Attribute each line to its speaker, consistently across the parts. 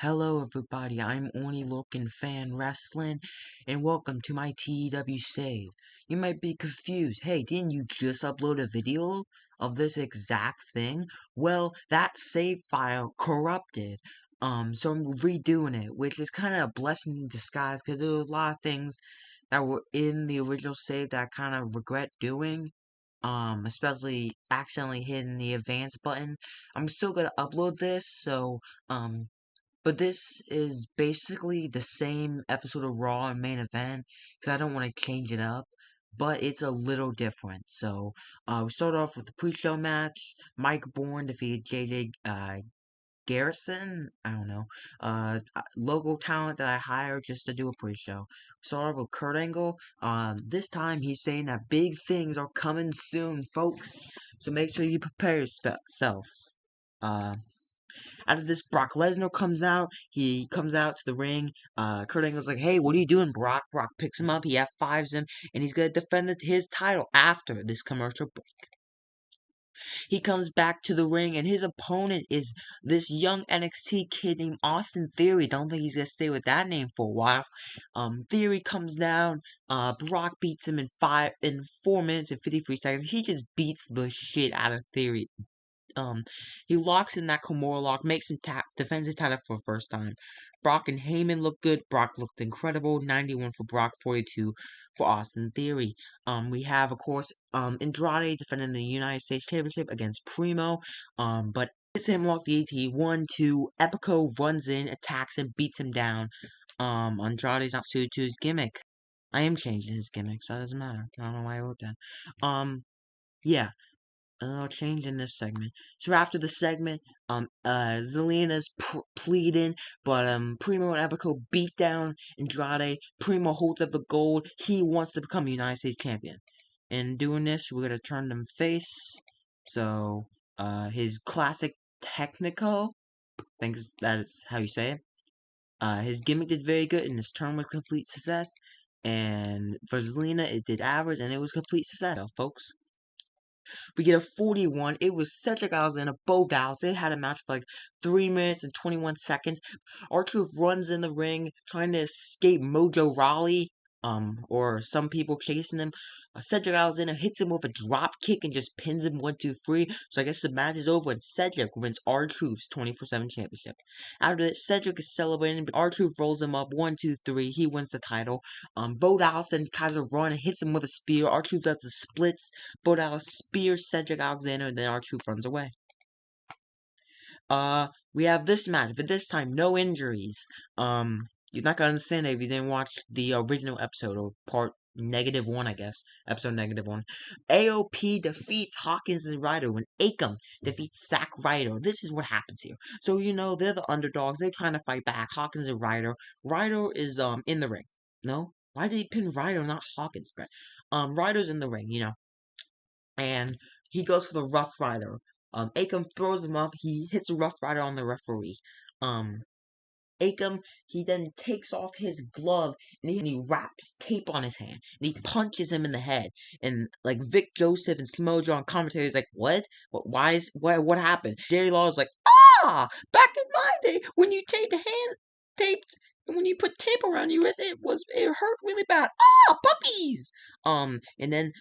Speaker 1: Hello everybody, I'm Orny Looking Fan Wrestling, and welcome to my TEW save. You might be confused, hey, didn't you just upload a video of this exact thing? Well, that save file corrupted, so I'm redoing it, which is kind of a blessing in disguise, because there was a lot of things that were in the original save that I kind of regret doing. Especially accidentally hitting the advance button. I'm still gonna upload this, so, but this is basically the same episode of Raw and main event, because I don't want to change it up, but it's a little different. So, we start off with the pre-show match. Mike Bourne defeated JJ Garrison. I don't know. Local talent that I hired just to do a pre-show. Start off with Kurt Angle. This time he's saying that big things are coming soon, folks. So make sure you prepare yourselves. After this, Brock Lesnar comes out. He comes out to the ring. Kurt Angle's like, "Hey, what are you doing, Brock?" Brock picks him up. He F5s him, and he's gonna defend his title after this commercial break. He comes back to the ring, and his opponent is this young NXT kid named Austin Theory. Don't think he's gonna stay with that name for a while. Theory comes down. Brock beats him in 4 minutes and 53 seconds. He just beats the shit out of Theory. He locks in that Kimura lock, makes him defends his title for the first time. Brock and Heyman look good. Brock looked incredible. 91 for Brock, 42 for Austin Theory. We have, of course, Andrade defending the United States Championship against Primo. But it's him lock the AT. 1, 2. Epico runs in, attacks him, beats him down. Andrade's not suited to his gimmick. I am changing his gimmick, so that doesn't matter. I don't know why I wrote that. Yeah. I'll change in this segment. So after the segment, Zelina's pleading, but Primo and Epico beat down Andrade. Primo holds up the gold. He wants to become United States Champion. In doing this, we're gonna turn them face. So, his classic technical, I think that is how you say it. His gimmick did very good, and his turn was complete success. And for Zelina, it did average, and it was complete success, so, folks. We get a 41. It was Cedric Alexander, Bo Dallas. They had a match for like 3 minutes and 21 seconds. R-Truth runs in the ring, trying to escape Mojo Rawley. Or some people chasing him. Cedric Alexander hits him with a drop kick and just pins him 1, 2, 3. So I guess the match is over and Cedric wins R-Truth's 24/7 championship. After that, Cedric is celebrating, but R-Truth rolls him up 1, 2, 3. He wins the title. Bo Dallas then tries to run and hits him with a spear. R-Truth does the splits. Bo Dallas spears Cedric Alexander, and then R-Truth runs away. We have this match, but this time no injuries. You're not gonna understand it if you didn't watch the original episode or part -1, I guess. Episode -1. AOP defeats Hawkins and Ryder when Akam defeats Zack Ryder. This is what happens here. So they're the underdogs. They're trying to fight back. Hawkins and Ryder. Ryder is in the ring. No, why did he pin Ryder, not Hawkins? Ryder's in the ring. And he goes for the Rough Rider. Akam throws him up. He hits a Rough Rider on the referee. Akam, he then takes off his glove and he wraps tape on his hand and he punches him in the head. And like Vic Joseph and Smojo on commentary is like, what? What happened? Jerry Law is like, back in my day when you taped and when you put tape around your wrist, it hurt really bad. Puppies. And then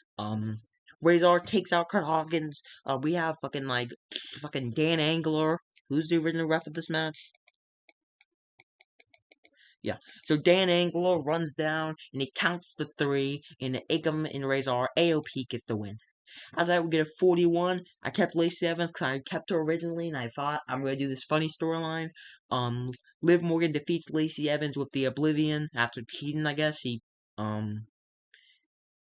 Speaker 1: Razor takes out Kurt Hawkins. We have fucking Dan Angler, who's the original ref of this match. Yeah, so Dan Angler runs down and he counts the 3, and Akam and Razor AOP gets the win. After that, we get a 41. I kept Lacey Evans because I kept her originally, and I thought I'm gonna do this funny storyline. Liv Morgan defeats Lacey Evans with the Oblivion after cheating. I guess he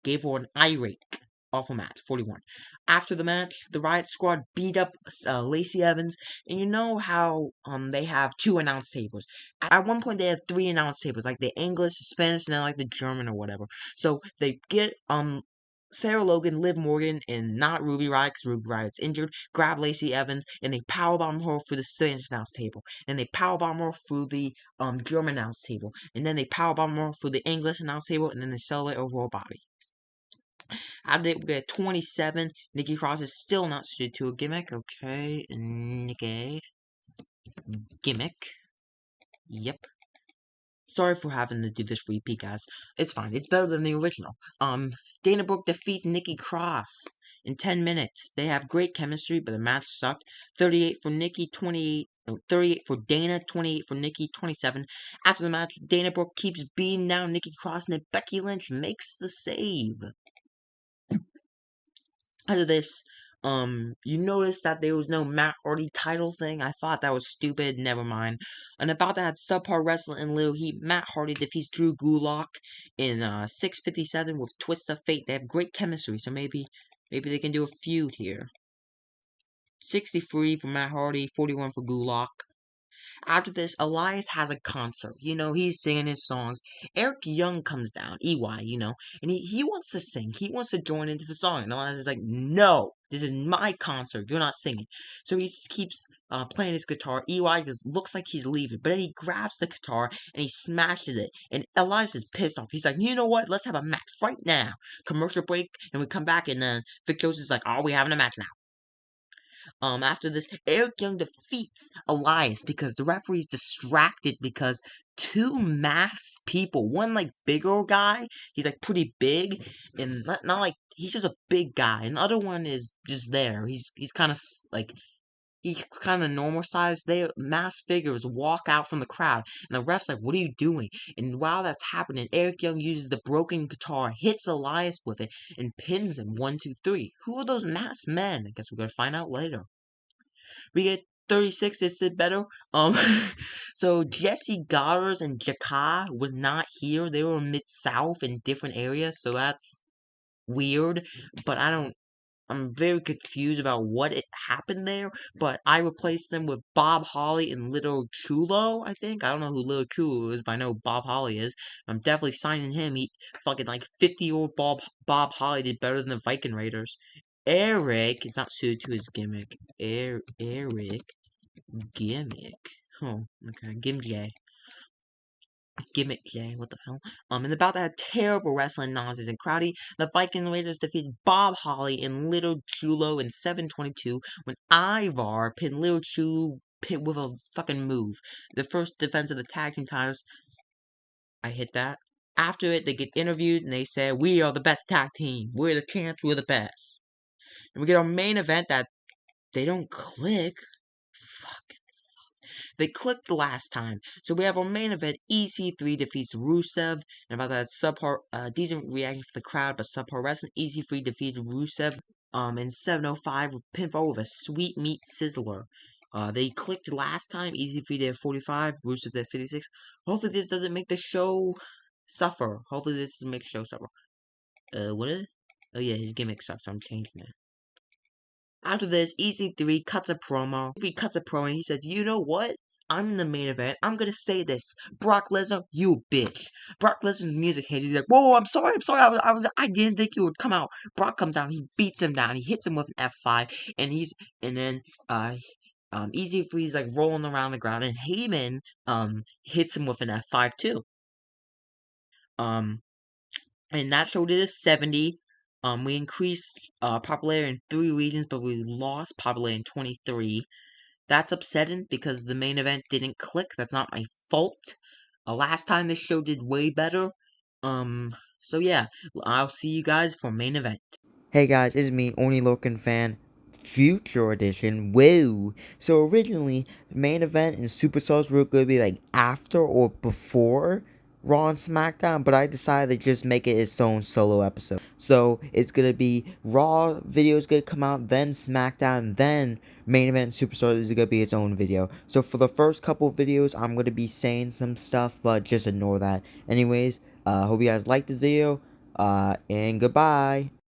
Speaker 1: gave her an eye rake. Awful match, 41. After the match, the Riot Squad beat up Lacey Evans, and you know how they have 2 announce tables. At one point, they had 3 announce tables, like the English, the Spanish, and then like the German or whatever. So they get Sarah Logan, Liv Morgan, and not Ruby Riott, because Ruby Riott's injured, grab Lacey Evans, and they powerbomb her through the Spanish announce table. And they powerbomb her through the German announce table. And then they powerbomb her through the English announce table, and then they celebrate over her body. After that, we get 27. Nikki Cross is still not suited to a gimmick. Okay, Nikki. Gimmick. Yep. Sorry for having to do this repeat, guys. It's fine. It's better than the original. Dana Brooke defeats Nikki Cross in 10 minutes. They have great chemistry, but the match sucked. 38 for Nikki, 38 for Dana, 28 for Nikki, 27. After the match, Dana Brooke keeps beating down Nikki Cross, and then Becky Lynch makes the save. After this, you notice that there was no Matt Hardy title thing. I thought that was stupid. Never mind. And about that subpar wrestling in Little Heat, Matt Hardy defeats Drew Gulak in 6:57 with Twist of Fate. They have great chemistry, so maybe they can do a feud here. 63 for Matt Hardy, 41 for Gulak. After this, Elias has a concert. He's singing his songs. Eric Young comes down, EY, and he wants to sing. He wants to join into the song. And Elias is like, no, this is my concert. You're not singing. So he keeps playing his guitar. EY just looks like he's leaving. But then he grabs the guitar and he smashes it. And Elias is pissed off. He's like, you know what? Let's have a match right now. Commercial break. And we come back and then Vic Joseph's like, oh, we're having a match now. After this, Eric Young defeats Elias because the referee's distracted because two masked people, one like bigger guy, he's like pretty big, and not like, he's just a big guy, and the other one is just there. He's kind of like, he's kind of normal size. They masked figures walk out from the crowd, and the ref's like, "What are you doing?" And while that's happening, Eric Young uses the broken guitar, hits Elias with it, and pins him 1, 2, 3. Who are those masked men? I guess we're gonna find out later. We get 36, is it better? So Jesse Goddard and Jaka were not here. They were Mid-South in different areas, so that's weird. But I'm very confused about what happened there. But I replaced them with Bob Holly and Little Chulo, I think. I don't know who Little Chulo is, but I know Bob Holly is. I'm definitely signing him. He fucking like 50-year-old Bob Holly did better than the Viking Raiders. Eric is not suited to his gimmick. Eric gimmick. Oh, okay. Gimmick J. What the hell? And about that terrible wrestling nonsense and Crowdy, the Viking Raiders defeated Bob Holly and Little Chulo in 7:22 when Ivar pinned Little Chulo with a fucking move. The first defense of the tag team titles. I hit that. After it, they get interviewed and they say, "We are the best tag team. We're the champs. We're the best." And we get our main event that they don't click. Fucking. They clicked the last time. So we have our main event. EC3 defeats Rusev. And about that subpar, decent reaction for the crowd, but subpar wrestling. EC3 defeated Rusev in 7:05 with pinfall with a sweet meat sizzler. They clicked last time. EC3 did 45. Rusev did 56. Hopefully this doesn't make the show suffer. Hopefully this doesn't make the show suffer. What is it? Oh yeah, his gimmick sucks, so I'm changing it. After this, EC3 cuts a promo. He cuts a promo and he said, "You know what? I'm in the main event. I'm gonna say this. Brock Lesnar, you bitch." Brock Lesnar's music hit. He's like, "Whoa, I'm sorry. I didn't think you would come out." Brock comes out. He beats him down. He hits him with an F5, and then EC3's like rolling around the ground, and Heyman hits him with an F5 too. And that show did a 70. We increased popularity in 3 regions, but we lost popularity in 23. That's upsetting because the main event didn't click. That's not my fault. Last time this show did way better. So yeah, I'll see you guys for main event.
Speaker 2: Hey guys, it's me, Only Loken Fan, Future Edition. Whoa! So originally, the main event and Superstars were going to be like after or before Raw and SmackDown, but I decided to just make it its own solo episode. So it's going to be Raw video is going to come out, then SmackDown, then main event and Superstars is going to be its own video. So for the first couple of videos, I'm going to be saying some stuff, but just ignore that. Anyways, hope you guys liked this video, and goodbye.